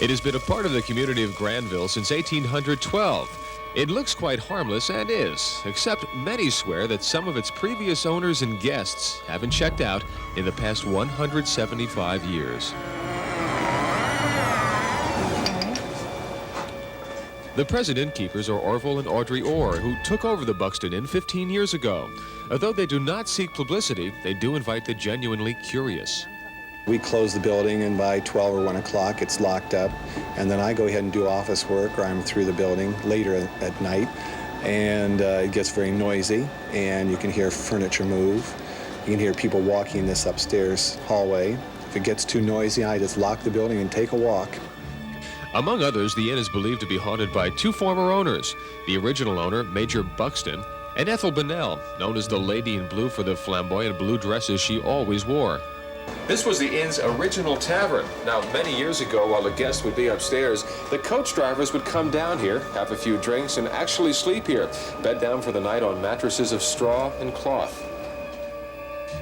It has been a part of the community of Granville since 1812. It looks quite harmless and is, except many swear that some of its previous owners and guests haven't checked out in the past 175 years. The present innkeepers are Orville and Audrey Orr, who took over the Buxton Inn 15 years ago. Although they do not seek publicity, they do invite the genuinely curious. We close the building, and by 12 or 1 o'clock it's locked up, and then I go ahead and do office work, or I'm through the building later at night, and it gets very noisy, and you can hear furniture move. You can hear people walking this upstairs hallway. If it gets too noisy, I just lock the building and take a walk. Among others, the inn is believed to be haunted by two former owners, the original owner, Major Buxton, and Ethel Bonnell, known as the Lady in Blue for the flamboyant blue dresses she always wore. This was the inn's original tavern. Now, many years ago, while the guests would be upstairs, the coach drivers would come down here, have a few drinks, and actually sleep here, bed down for the night on mattresses of straw and cloth.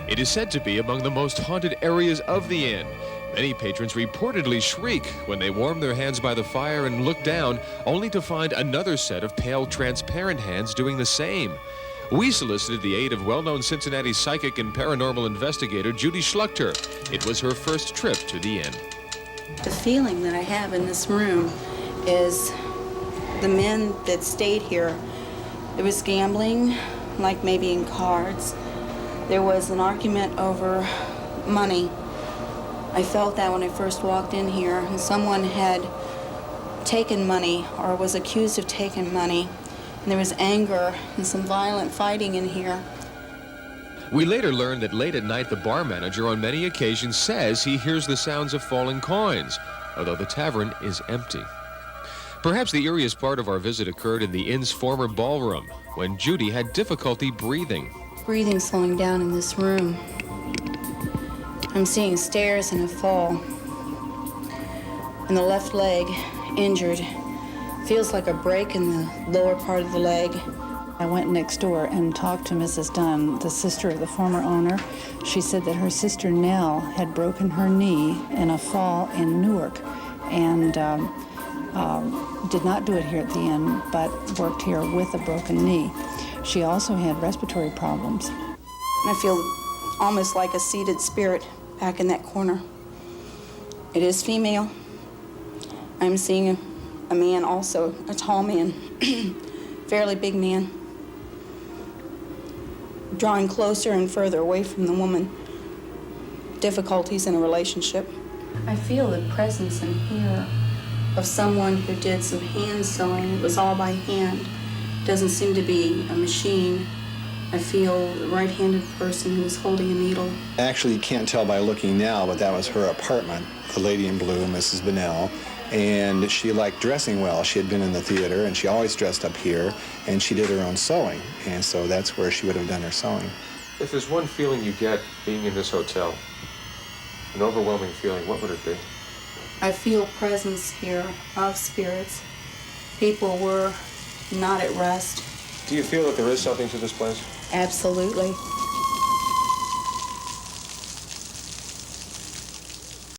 It is said to be among the most haunted areas of the inn. Many patrons reportedly shriek when they warm their hands by the fire and look down, only to find another set of pale, transparent hands doing the same. We solicited the aid of well-known Cincinnati psychic and paranormal investigator Judy Schluchter. It was her first trip to the inn. The feeling that I have in this room is the men that stayed here, there was gambling, like maybe in cards. There was an argument over money. I felt that when I first walked in here, and someone had taken money or was accused of taking money. And there was anger and some violent fighting in here. We later learned that late at night, the bar manager on many occasions says he hears the sounds of falling coins, although the tavern is empty. Perhaps the eeriest part of our visit occurred in the inn's former ballroom, when Judy had difficulty breathing. Breathing slowing down in this room. I'm seeing stairs and a fall. And the left leg, injured. Feels like a break in the lower part of the leg. I went next door and talked to Mrs. Dunn, the sister of the former owner. She said that her sister Nell had broken her knee in a fall in Newark and did not do it here at the inn, but worked here with a broken knee. She also had respiratory problems. I feel almost like a seated spirit back in that corner. It is female. I'm seeing a man also, a tall man, fairly big man, drawing closer and further away from the woman. Difficulties in a relationship. I feel the presence in here of someone who did some hand sewing. It was all by hand. Doesn't seem to be a machine. I feel a right-handed person who was holding a needle. Actually, you can't tell by looking now, but that was her apartment, the Lady in Blue, Mrs. Bonnell. And she liked dressing well. She had been in the theater, and she always dressed up here, and she did her own sewing. And so that's where she would have done her sewing. If there's one feeling you get being in this hotel, an overwhelming feeling, what would it be? I feel presence here of spirits. People were not at rest. Do you feel that there is something to this place? Absolutely.